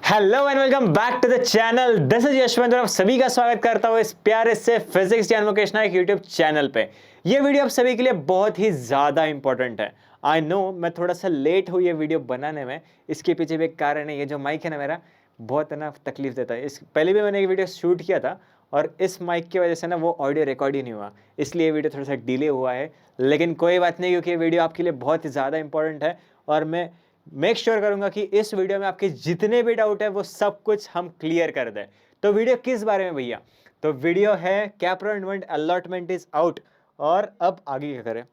Hello and welcome back to the channel. This is Yashwant और आप सभी का स्वागत करता हूं इस प्यारे से फिजिक्स ज्ञान मुकेश नायक यूट्यूब चैनल पे। ये वीडियो आप सभी के लिए बहुत ही ज़्यादा इंपॉर्टेंट है। आई नो मैं थोड़ा सा लेट हूँ ये वीडियो बनाने में, इसके पीछे भी एक कारण है। ये जो माइक है ना मेरा, बहुत है ना तकलीफ देता है। इस पहले भी मैंने एक वीडियो शूट किया था और इस माइक की वजह से ना वो ऑडियो रिकॉर्ड ही नहीं हुआ, इसलिए ये वीडियो थोड़ा सा डिले हुआ है। लेकिन कोई बात नहीं, क्योंकि ये वीडियो आपके लिए बहुत ही ज़्यादा इंपॉर्टेंट है और मैं मेक श्योर करूंगा कि इस वीडियो में आपके जितने भी डाउट है वो सब कुछ हम क्लियर कर दें। तो वीडियो किस बारे में भैया? तो वीडियो है कैपराउंड 1 अलॉटमेंट इज आउट। और अब आगे क्या करें?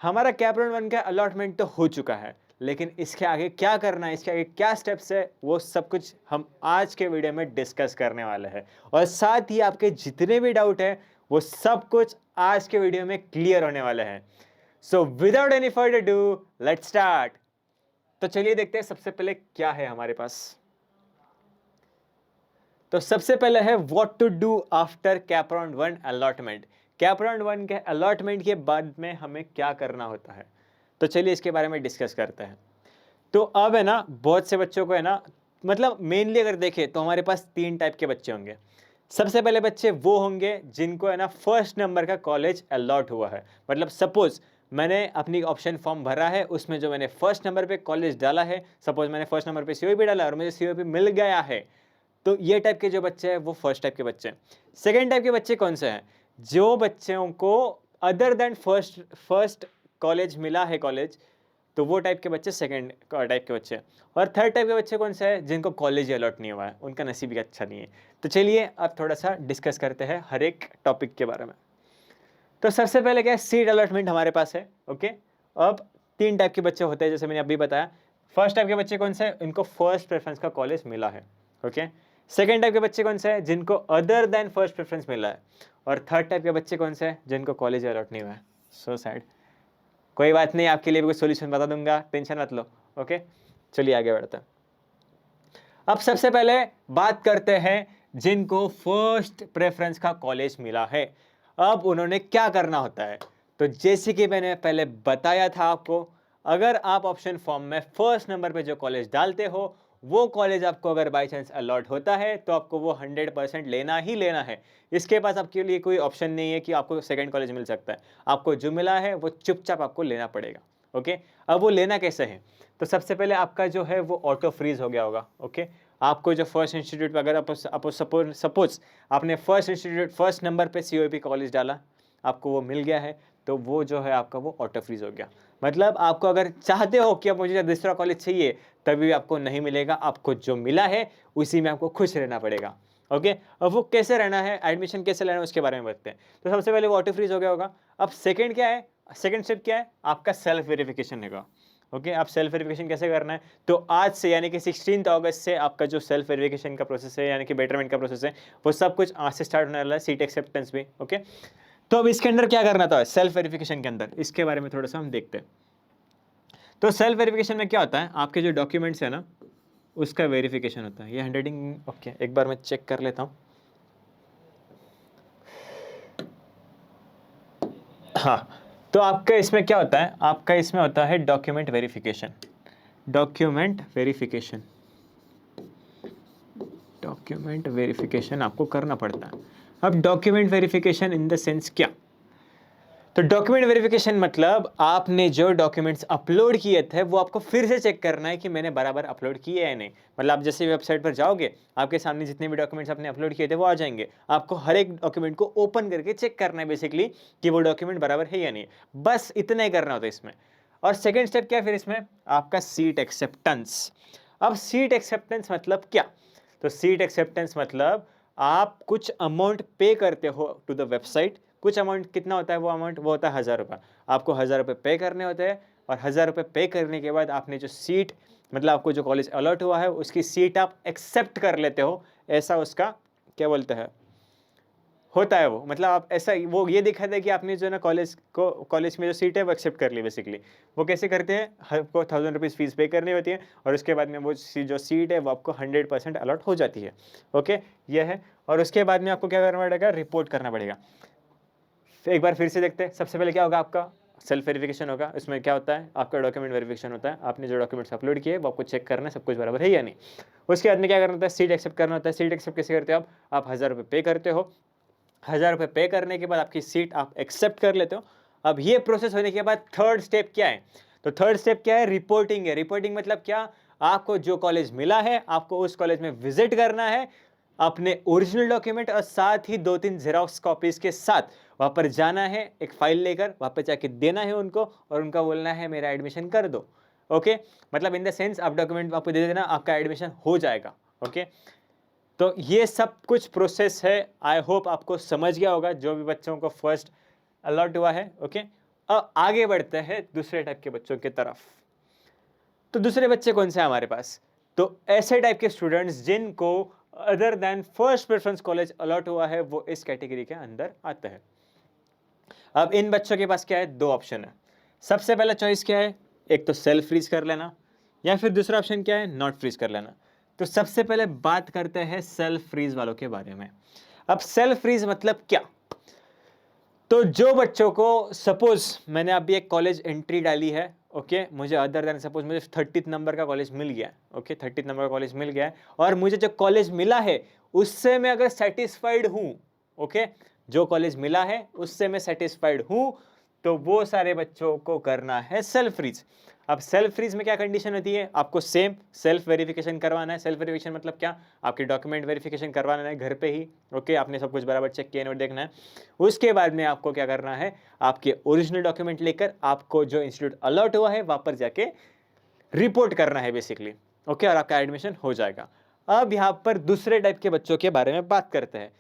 हमारा कैपराउंड 1 का अलॉटमेंट तो हो चुका है, लेकिन इसके आगे क्या करना है, इसके आगे क्या स्टेप्स है, वो सब कुछ हम आज के वीडियो में डिस्कस करने वाले हैं। और साथ ही आपके जितने भी डाउट है वो सब कुछ आज के वीडियो में क्लियर होने वाले हैं। So without any further do, let's start. तो चलिए देखते हैं सबसे पहले क्या है हमारे पास। तो सबसे पहले है what to do after CAP round 1 allotment. CAP round 1 के अलॉटमेंट के बाद में हमें क्या करना होता है, तो चलिए इसके बारे में डिस्कस करते हैं। तो अब है ना, बहुत से बच्चों को है ना, मतलब मेनली अगर देखें तो हमारे पास 3 टाइप के बच्चे होंगे। सबसे पहले बच्चे वो होंगे जिनको है ना फर्स्ट नंबर का कॉलेज अलॉट हुआ है। मतलब सपोज मैंने अपनी ऑप्शन फॉर्म भरा है, उसमें जो मैंने फर्स्ट नंबर पे कॉलेज डाला है, सपोज मैंने फर्स्ट नंबर पे सीओपी डाला और मुझे सीओपी मिल गया है, तो ये टाइप के जो बच्चे हैं वो फर्स्ट टाइप के बच्चे हैं। सेकेंड टाइप के बच्चे कौन से हैं? जो बच्चों को अदर देन फर्स्ट कॉलेज मिला है कॉलेज, तो वो टाइप के बच्चे सेकंड टाइप के बच्चे हैं। और थर्ड टाइप के बच्चे कौन से हैं? जिनको कॉलेज अलॉट नहीं हुआ है, उनका नसीब भी अच्छा नहीं है। तो चलिए अब थोड़ा सा डिस्कस करते हैं हर एक टॉपिक के बारे में। तो सबसे पहले क्या है, सीट अलॉटमेंट हमारे पास है। ओके, अब 3 टाइप के बच्चे होते हैं जैसे मैंने अभी बताया। फर्स्ट टाइप के बच्चे कौन से हैं? इनको फर्स्ट प्रेफरेंस का कॉलेज मिला है। ओके, सेकेंड टाइप के बच्चे कौन से हैं? जिनको अदर देन फर्स्ट प्रेफरेंस मिला है। और थर्ड टाइप के बच्चे कौन से हैं? जिनको कॉलेज अलॉट नहीं हुआ है। So sad. कोई बात नहीं, आपके लिए भी कोई सोल्यूशन बता दूंगा, टेंशन मत लो। ओके, चलिए आगे बढ़ते हैं। अब सबसे पहले बात करते हैं जिनको फर्स्ट प्रेफरेंस का कॉलेज मिला है। अब उन्होंने क्या करना होता है? तो जैसे कि मैंने पहले बताया था आपको, अगर आप ऑप्शन फॉर्म में फर्स्ट नंबर पे जो कॉलेज डालते हो, वो कॉलेज आपको अगर बाई चांस अलॉट होता है तो आपको वो 100% लेना ही लेना है। इसके पास आपके लिए कोई ऑप्शन नहीं है कि आपको सेकंड कॉलेज मिल सकता है। आपको जो मिला है वो चुपचाप आपको लेना पड़ेगा। ओके, अब वो लेना कैसे है? तो सबसे पहले आपका जो है वो ऑटो फ्रीज हो गया होगा। ओके, आपको जो फर्स्ट इंस्टीट्यूट पे अगर आप सपोज आपने फर्स्ट नंबर पे सीओपी कॉलेज डाला, आपको वो मिल गया है, तो वो जो है आपका वो ऑटो फ्रीज हो गया। मतलब आपको अगर चाहते हो कि अब मुझे दूसरा कॉलेज चाहिए, तभी आपको नहीं मिलेगा। आपको जो मिला है उसी में आपको खुश रहना पड़ेगा। ओके, अब वो कैसे रहना है, एडमिशन कैसे लेना है, उसके बारे में बताते हैं। तो सबसे पहले वो ऑटो फ्रीज हो गया होगा। अब सेकंड क्या है? सेकंड स्टेप क्या है? आपका सेल्फ वेरिफिकेशन होगा। ओके, आप सेल्फ वेरिफिकेशन कैसे करना है? तो आज से यानी कि 16 अगस्त से आपका जो सेल्फ वेरिफिकेशन का प्रोसेस है, यानी कि बेटरमेंट का प्रोसेस है, वो सब कुछ आज से स्टार्ट होने वाला है, सीट एक्सेप्टेंस भी। ओके, तो अब इसके अंदर क्या करना था सेल्फ वेरिफिकेशन के अंदर, इसके बारे में थोड़ा सा हम देखते हैं। तो सेल्फ वेरिफिकेशन में क्या होता है, आपके जो डॉक्यूमेंट्स है ना, उसका वेरिफिकेशन होता है। ये हैंडराइटिंग ओके, एक बार मैं चेक कर लेता हूँ। हाँ, तो आपका इसमें क्या होता है? आपका इसमें होता है document verification. Document verification, document verification आपको करना पड़ता है। अब document verification in the sense क्या? तो डॉक्यूमेंट वेरिफिकेशन मतलब आपने जो डॉक्यूमेंट्स अपलोड किए थे वो आपको फिर से चेक करना है कि मैंने बराबर अपलोड किए या नहीं। मतलब आप जैसे वेबसाइट पर जाओगे, आपके सामने जितने भी डॉक्यूमेंट्स आपने अपलोड किए थे वो आ जाएंगे। आपको हर एक डॉक्यूमेंट को ओपन करके चेक करना है बेसिकली कि वो डॉक्यूमेंट बराबर है या नहीं। बस इतना ही करना होता है इसमें। और सेकेंड स्टेप क्या है फिर इसमें? आपका सीट एक्सेप्टेंस। अब सीट एक्सेप्टेंस मतलब क्या? तो सीट एक्सेप्टेंस मतलब आप कुछ अमाउंट पे करते हो टू द वेबसाइट। कुछ अमाउंट कितना होता है? वो अमाउंट वो होता है 1000 रुपये। आपको 1000 रुपये पे करने होते हैं और 1000 रुपये पे करने के बाद आपने जो सीट, मतलब आपको जो कॉलेज अलॉट हुआ है उसकी सीट आप एक्सेप्ट कर लेते हो। ऐसा उसका क्या बोलते हैं, होता है वो। मतलब आप ऐसा वो ये दिखाते हैं कि आपने जो ना कॉलेज में जो सीट है वो एक्सेप्ट कर ली बेसिकली। वो कैसे करते हैं? आपको 1000 रुपीज़ फीस पे करनी होती है और उसके बाद में वो जो सीट है वो आपको 100% अलॉट हो जाती है। ओके, ये है। और उसके बाद में आपको क्या करना पड़ेगा? रिपोर्ट करना पड़ेगा। एक बार फिर से देखते हैं। सबसे पहले क्या होगा आपका? सेल्फ वेरिफिकेशन होगा। इसमें क्या होता है, आपका डॉक्यूमेंट वेरिफिकेशन होता है, आपने जो डॉक्यूमेंट्स अपलोड किए वो आपको चेक करना है सब कुछ बराबर है या नहीं। उसके बाद में क्या करना होता है, सीट एक्सेप्ट करना होता है। सीट एक्सेप्ट कैसे करते हो आप 1000 रुपये पे करते हो। 1000 रुपये पे करने के बाद आपकी सीट आप एक्सेप्ट कर लेते हो। अब ये प्रोसेस होने के बाद थर्ड स्टेप क्या है, तो थर्ड स्टेप क्या है, रिपोर्टिंग है। रिपोर्टिंग मतलब क्या, आपको जो कॉलेज मिला है आपको उस कॉलेज में विजिट करना है अपने ओरिजिनल डॉक्यूमेंट और साथ ही 2-3 जेरोक्स कॉपीज के साथ वहां पर जाना है, एक फाइल लेकर वहां पर जाके देना है उनको और उनका बोलना है मेरा एडमिशन कर दो। ओके, मतलब इन द सेंस आप डॉक्यूमेंट आपको दे देना, आपका एडमिशन हो जाएगा। ओके, तो ये सब कुछ प्रोसेस है। आई होप आपको समझ गया होगा जो भी बच्चों को फर्स्ट अलॉट हुआ है। ओके, अब आगे बढ़ते हैं दूसरे टाइप के बच्चों की तरफ। तो दूसरे बच्चे कौन से हैं हमारे पास, तो ऐसे टाइप के स्टूडेंट्स जिनको other than first preference college allot हुआ है वो इस कैटेगरी के अंदर आते हैं। अब इन बच्चों के पास क्या है, दो ऑप्शन है। सबसे पहला चॉइस क्या है, एक तो सेल्फ फ्रीज कर लेना या फिर दूसरा ऑप्शन क्या है, नॉट फ्रीज कर लेना। तो सबसे पहले बात करते हैं सेल्फ फ्रीज वालों के बारे में। अब सेल्फ फ्रीज मतलब क्या, तो जो बच्चों को सपोज मैंने अभी एक कॉलेज एंट्री डाली है, ओके, मुझे अदर देन सपोज मुझे 30th नंबर का कॉलेज मिल गया, ओके, 30th नंबर का कॉलेज मिल गया है और मुझे जो कॉलेज मिला है उससे मैं अगर सेटिस्फाइड हूं, ओके, जो कॉलेज मिला है उससे मैं सेटिस्फाइड हूं, तो वो सारे बच्चों को करना है सेल्फ फ्रीज। अब सेल्फ फ्रीज में क्या कंडीशन होती है, आपको सेम सेल्फ वेरिफिकेशन करवाना है। सेल्फ वेरिफिकेशन मतलब क्या, आपके डॉक्यूमेंट वेरिफिकेशन करवाना है घर पे ही, ओके, आपने सब कुछ बराबर चेक किया नोट देखना है। उसके बाद में आपको क्या करना है, आपके ओरिजिनल डॉक्यूमेंट लेकर आपको जो इंस्टीट्यूट अलॉट हुआ है वहां पर जाके रिपोर्ट करना है बेसिकली, ओके, और आपका एडमिशन हो जाएगा। अब यहाँ पर दूसरे टाइप के बच्चों के बारे में बात करते हैं।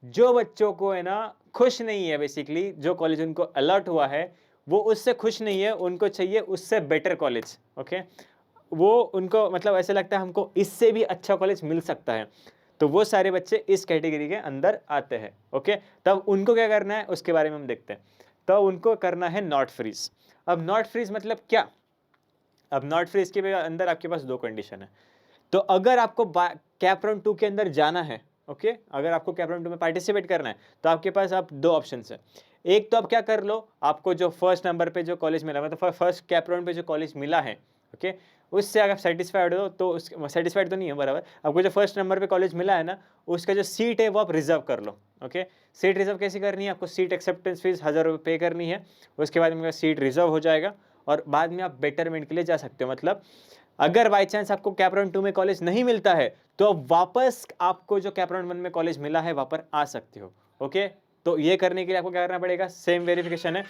जो बच्चों को है ना खुश नहीं है, बेसिकली जो कॉलेज उनको अलॉट हुआ है वो उससे खुश नहीं है, उनको चाहिए उससे बेटर कॉलेज, ओके, वो उनको मतलब ऐसे लगता है हमको इससे भी अच्छा कॉलेज मिल सकता है, तो वो सारे बच्चे इस कैटेगरी के अंदर आते हैं। ओके, तब उनको क्या करना है उसके बारे में हम देखते हैं। तो उनको करना है नॉट फ्रीज। अब नॉट फ्रीज मतलब क्या, अब नॉट फ्रीज के अंदर आपके पास दो कंडीशन है। तो अगर आपको कैप राउंड 2 के अंदर जाना है, ओके, अगर आपको कैप राउंड 2 में पार्टिसिपेट करना है तो आपके पास आप दो ऑप्शंस है। एक तो आप क्या कर लो, आपको जो फर्स्ट नंबर पे जो कॉलेज मिला, मतलब फर्स्ट कैप राउंड पे जो कॉलेज मिला है, ओके, उससे अगर सेटिस्फाइड हो तो उस सेटिस्फाइड तो नहीं है बराबर, आपको जो फर्स्ट नंबर पे कॉलेज मिला है ना उसका जो सीट है वो आप रिजर्व कर लो। ओके, सीट रिजर्व कैसे करनी है, आपको सीट एक्सेप्टेंस फीस 1000 रुपये पे करनी है, उसके बाद में सीट रिजर्व हो जाएगा और बाद में आप बेटरमेंट के लिए जा सकते हो। मतलब अगर बाई चांस आपको कैप राउंड 2 में कॉलेज नहीं मिलता है तो अब वापस आपको जो कैप राउंड 1 में कॉलेज मिला है वहां पर आ सकते हो। ओके, तो ये करने के लिए आपको क्या करना पड़ेगा, सेम वेरिफिकेशन है,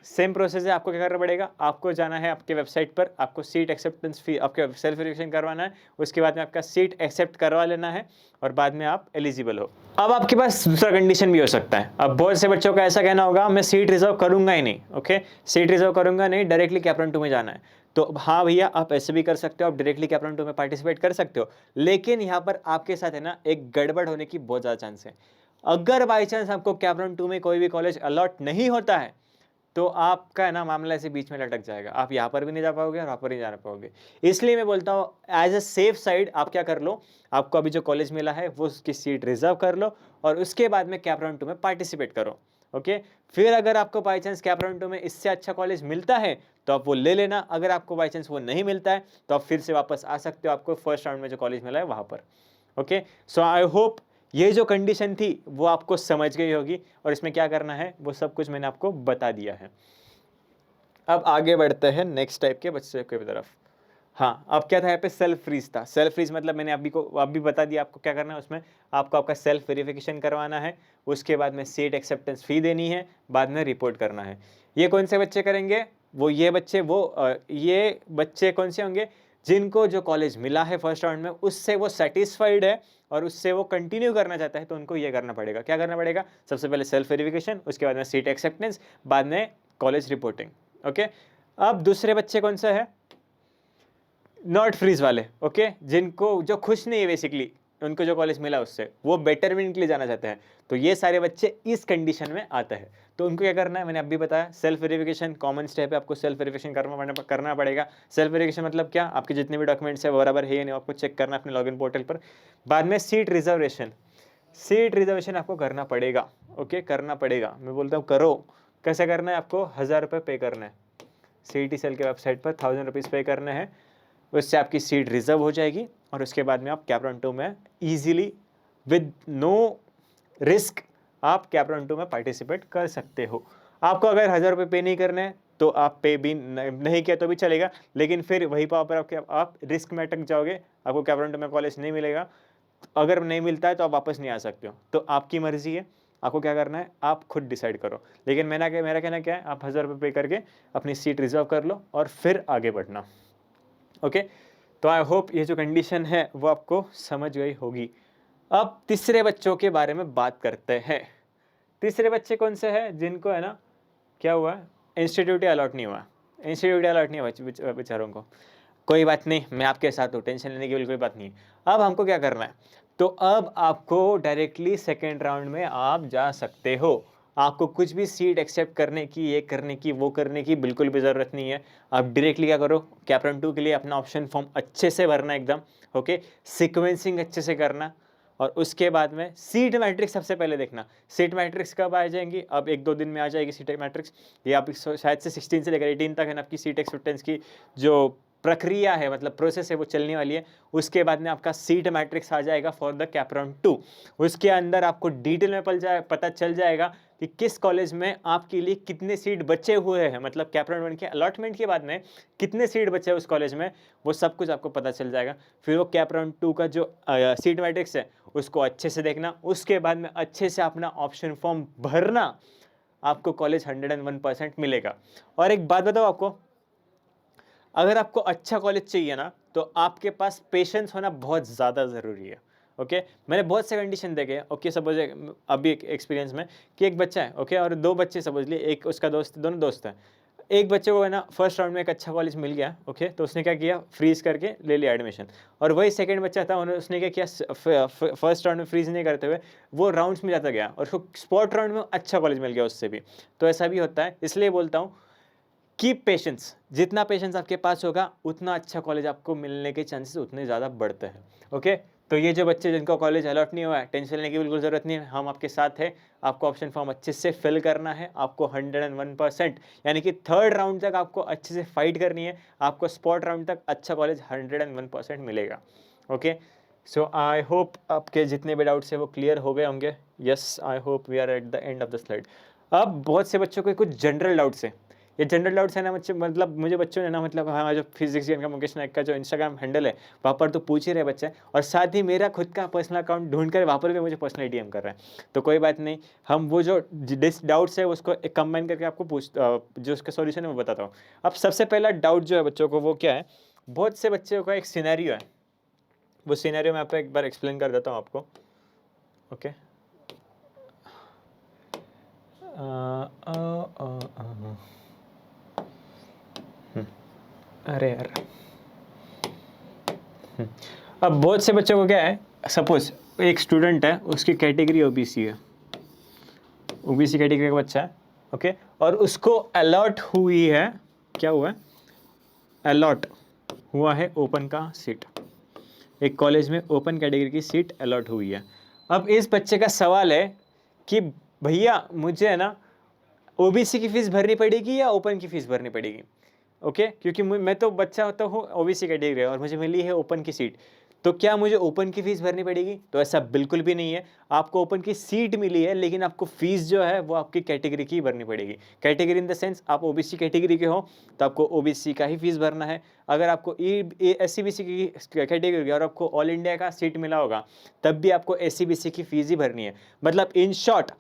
सेम प्रोसेस है। आपको क्या करना पड़ेगा, आपको जाना है आपके वेबसाइट पर, आपको सीट एक्सेप्टेंस फी आपके सेल्फ वेरिफिकेशन करवाना है, उसके बाद में आपका सीट एक्सेप्ट करवा लेना है और बाद में आप एलिजिबल हो। अब आपके पास दूसरा कंडीशन भी हो सकता है। अब बहुत से बच्चों का ऐसा कहना होगा मैं सीट रिजर्व करूंगा ही नहीं, ओके, सीट रिजर्व करूंगा नहीं, डायरेक्टली कैप राउंड 2 में जाना है। तो हाँ भैया, आप ऐसे भी कर सकते हो, आप डायरेक्टली कैप राउंड 2 में पार्टिसिपेट कर सकते हो, लेकिन यहाँ पर आपके साथ है ना एक गड़बड़ होने की बहुत ज़्यादा चांस है। अगर बाई चांस आपको कैप राउंड 2 में कोई भी कॉलेज अलॉट नहीं होता है तो आपका है ना मामला ऐसे बीच में लटक जाएगा, आप यहाँ पर भी नहीं जा पाओगे और वहाँ पर नहीं जा पाओगे। इसलिए मैं बोलता हूँ एज अ सेफ साइड आप क्या कर लो, आपको अभी जो कॉलेज मिला है वो उसकी सीट रिजर्व कर लो और उसके बाद में कैप राउंड 2 में पार्टिसिपेट करो। ओके, फिर अगर आपको बाई चांस कैप राउंड 2 में इससे अच्छा कॉलेज मिलता है तो आप वो ले लेना, अगर आपको बाई चांस वो नहीं मिलता है तो आप फिर से वापस आ सकते हो आपको फर्स्ट राउंड में जो कॉलेज मिला है वहाँ पर। ओके, सो आई होप ये जो कंडीशन थी वो आपको समझ गई होगी और इसमें क्या करना है वो सब कुछ मैंने आपको बता दिया है। अब आगे बढ़ते हैं नेक्स्ट टाइप के बच्चे की तरफ। हाँ, अब क्या था यहाँ पे, सेल्फ फ्रीज था। सेल्फ फ्रीज मतलब मैंने अभी बता दिया आपको क्या करना है, उसमें आपको आपका सेल्फ वेरिफिकेशन करवाना है, उसके बाद में सीट एक्सेप्टेंस फी देनी है, बाद में रिपोर्ट करना है। ये कौन से बच्चे करेंगे, ये बच्चे कौन से होंगे, जिनको जो कॉलेज मिला है फर्स्ट राउंड में उससे वो सेटिस्फाइड है और उससे वो कंटिन्यू करना चाहता है, तो उनको ये करना पड़ेगा। क्या करना पड़ेगा, सबसे पहले सेल्फ वेरिफिकेशन, उसके बाद में सीट एक्सेप्टेंस, बाद में कॉलेज रिपोर्टिंग। ओके, अब दूसरे बच्चे कौन सा है, नॉट फ्रीज वाले, ओके, जिनको जो खुश नहीं है बेसिकली उनको जो कॉलेज मिला उससे, वो बेटरमेंट के लिए जाना चाहते हैं, तो ये सारे बच्चे इस कंडीशन में आते हैं। तो उनको क्या करना है, मैंने अभी बताया, सेल्फ वेरिफिकेशन कॉमन स्टेप है, आपको सेल्फ वेरिफिकेशन करना पड़ेगा। सेल्फ वेरिफिकेशन मतलब क्या, आपके जितने भी डॉक्यूमेंट्स है बराबर है या नहीं आपको चेक करना अपने लॉगिन पोर्टल पर। बाद में सीट रिजर्वेशन आपको करना पड़ेगा, ओके, करना पड़ेगा, मैं बोलता हूँ करो, कैसे करना है, आपको 1000 रुपये पे करना है, CET सेल के वेबसाइट पर 1000 रुपीज़ पे करने हैं, उससे आपकी सीट रिजर्व हो जाएगी और उसके बाद में आप कैप 2 में ईजिली विद नो रिस्क आप कैप 2 में पार्टिसिपेट कर सकते हो। आपको अगर 1000 रुपये पे नहीं करने हैं तो आप पे भी नहीं किया तो भी चलेगा, लेकिन फिर वहीं पर आप रिस्क में अटक जाओगे, आपको कैप 2 में कॉलेज नहीं मिलेगा। अगर नहीं मिलता है तो आप वापस नहीं आ सकते हो, तो आपकी मर्जी है, आपको क्या करना है आप खुद डिसाइड करो। लेकिन मेरा कहना क्या है, आप 1000 रुपये पे करके अपनी सीट रिजर्व कर लो और फिर आगे बढ़ना। ओके, तो आई होप ये जो कंडीशन है वो आपको समझ गई होगी। अब तीसरे बच्चों के बारे में बात करते हैं। तीसरे बच्चे कौन से हैं जिनको है ना क्या हुआ, इंस्टीट्यूट अलॉट नहीं हुआ, इंस्टीट्यूट अलॉट नहीं हुआ बेचारों को। कोई बात नहीं, मैं आपके साथ हूँ, टेंशन लेने की बिल्कुल बात नहीं है। अब हमको क्या करना है, तो अब आपको डायरेक्टली सेकेंड राउंड में आप जा सकते हो। आपको कुछ भी सीट एक्सेप्ट करने की, ये करने की, वो करने की बिल्कुल भी ज़रूरत नहीं है। आप डायरेक्टली क्या करो, कैप 2 के लिए अपना ऑप्शन फॉर्म अच्छे से भरना एकदम, ओके, सिक्वेंसिंग अच्छे से करना, और उसके बाद में सीट मैट्रिक्स सबसे पहले देखना। सीट मैट्रिक्स कब आ जाएंगी, अब 1-2 दिन में आ जाएगी सीट मैट्रिक्स। ये आप शायद से 16 से लेकर 18 तक है ना आपकी सीट एक्सेप्टेंस की जो प्रक्रिया है, मतलब प्रोसेस है, वो चलने वाली है। उसके बाद में आपका सीट मैट्रिक्स आ जाएगा फॉर द कैप 2। उसके अंदर आपको डिटेल में पता चल जाएगा कि किस कॉलेज में आपके लिए कितने सीट बचे हुए हैं, मतलब कैप 1 के अलॉटमेंट के बाद में कितने सीट बचे हैं उस कॉलेज में, वो सब कुछ आपको पता चल जाएगा। फिर वो कैप 2 का जो सीट मैट्रिक्स है उसको अच्छे से देखना, उसके बाद में अच्छे से अपना ऑप्शन फॉर्म भरना, आपको कॉलेज 101% मिलेगा। और एक बात बताओ आपको, अगर आपको अच्छा कॉलेज चाहिए ना तो आपके पास पेशेंस होना बहुत ज़्यादा ज़रूरी है। ओके, मैंने बहुत से कंडीशन देखे। ओके, सपोज अभी एक एक्सपीरियंस में कि एक बच्चा है, ओके, और 2 बच्चे समझ लिए, एक उसका दोस्त, दोनों दोस्त हैं। एक बच्चे को है ना फर्स्ट राउंड में एक अच्छा कॉलेज मिल गया, ओके, तो उसने क्या किया, फ्रीज करके ले लिया एडमिशन। और वही सेकंड बच्चा था, उसने क्या किया, फर्स्ट राउंड में फ्रीज नहीं करते हुए वो राउंड्स में जाता गया और उसको स्पॉट राउंड में अच्छा कॉलेज मिल गया उससे भी। तो ऐसा भी होता है, इसलिए बोलता हूँ कीप पेशेंस। जितना पेशेंस आपके पास होगा उतना अच्छा कॉलेज आपको मिलने के चांसेस उतने ज़्यादा बढ़ते हैं। ओके, तो ये जो बच्चे जिनको कॉलेज अलॉट नहीं हुआ है, टेंशन लेने की बिल्कुल ज़रूरत नहीं है, हम आपके साथ हैं। आपको ऑप्शन फॉर्म अच्छे से फिल करना है, आपको 101% यानी कि थर्ड राउंड तक आपको अच्छे से फाइट करनी है, आपको स्पॉट राउंड तक अच्छा कॉलेज 101% मिलेगा। ओके, सो आई होप आपके जितने भी डाउट्स हैं वो क्लियर हो गए होंगे। Yes, I hope we are at the end of the slide. अब बहुत से बच्चों को कुछ जनरल डाउट्स हैं। ये जनरल डाउट्स है ना बच्चे, मतलब मुझे बच्चों ने ना, मतलब हमारा जो फिजिक्स का मुकेश नायक का जो इंस्टाग्राम हैंडल है वहाँ पर तो पूछ ही रहे बच्चे, और साथ ही मेरा खुद का पर्सनल अकाउंट ढूंढ कर वहाँ पर भी मुझे पर्सनली डीएम कर रहे हैं। तो कोई बात नहीं, हम वो जो डाउट्स है उसको एक कंबाइन करके आपको जो उसका सॉल्यूशन है वो बताता हूँ। अब सबसे पहला डाउट जो है बच्चों को वो क्या है, बहुत से बच्चों का एक सिनेरियो है, वो सिनेरियो मैं आपको एक बार एक्सप्लेन कर देता हूँ आपको। ओके, अरे यार, अब बहुत से बच्चों को क्या है, सपोज एक स्टूडेंट है, उसकी कैटेगरी ओबीसी है, ओबीसी कैटेगरी का बच्चा है, ओके, और उसको अलॉट हुई है, क्या हुआ है, अलॉट हुआ है ओपन का सीट, एक कॉलेज में ओपन कैटेगरी की सीट अलॉट हुई है। अब इस बच्चे का सवाल है कि भैया मुझे है ना ओबीसी की फीस भरनी पड़ेगी या ओपन की फीस भरनी पड़ेगी। ओके, क्योंकि मैं तो बच्चा होता हूँ ओबीसी कैटेगरी और मुझे मिली है ओपन की सीट, तो क्या मुझे ओपन की फीस भरनी पड़ेगी? तो ऐसा बिल्कुल भी नहीं है। आपको ओपन की सीट मिली है लेकिन आपको फीस जो है वो आपकी कैटेगरी की भरनी पड़ेगी। कैटेगरी इन द सेंस आप ओबीसी कैटेगरी के हो तो आपको ओबीसी का ही फीस भरना है। अगर आपको एससीबीसी की कैटेगरी और आपको ऑल इंडिया का सीट मिला होगा तब भी आपको एससीबीसी की फीस ही भरनी है। मतलब इन शॉर्ट,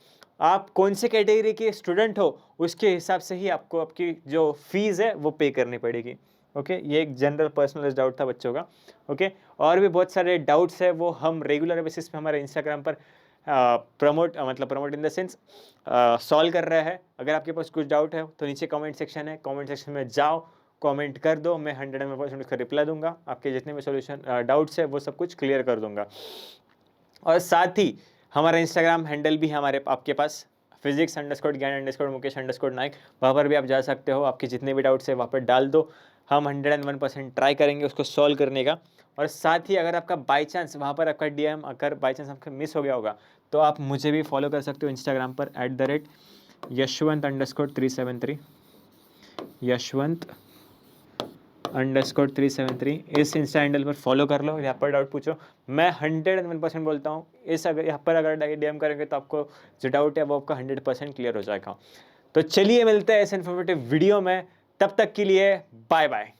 आप कौन से कैटेगरी के स्टूडेंट हो उसके हिसाब से ही आपको आपकी जो फीस है वो पे करनी पड़ेगी। ओके, ये एक जनरल पर्सनलाइज्ड डाउट था बच्चों का। ओके, और भी बहुत सारे डाउट्स है वो हम रेगुलर बेसिस पे हमारे इंस्टाग्राम पर promote in the sense solve कर रहा है। अगर आपके पास कुछ डाउट है तो नीचे कमेंट सेक्शन है, कमेंट सेक्शन में जाओ, कमेंट कर दो, मैं 100% उसका रिप्लाई दूंगा। आपके जितने भी सोल्यूशन डाउट्स है वो सब कुछ क्लियर कर दूंगा। और साथ ही हमारा इंस्टाग्राम हैंडल भी हमारे आपके पास physics_ज्ञान_मुकेश_नायक, वहाँ पर भी आप जा सकते हो। आपके जितने भी डाउट्स है वहाँ पर डाल दो, हम 101% ट्राई करेंगे उसको सॉल्व करने का। और साथ ही अगर आपका बाई चांस वहाँ पर आपका डीएम अगर बाई चांस आपका मिस हो गया होगा तो आप मुझे भी फॉलो कर सकते हो इंस्टाग्राम पर यशवंत_373, यशवंत_373 इस इंस्टा हैंडल पर फॉलो कर लो, यहाँ पर डाउट पूछो। मैं 101% बोलता हूँ, इस अगर यहाँ पर अगर डीएम करेंगे तो आपको जो डाउट है वो आपका 100% क्लियर हो जाएगा। तो चलिए मिलते हैं इस इन्फॉर्मेटिव वीडियो में, तब तक के लिए बाय बाय।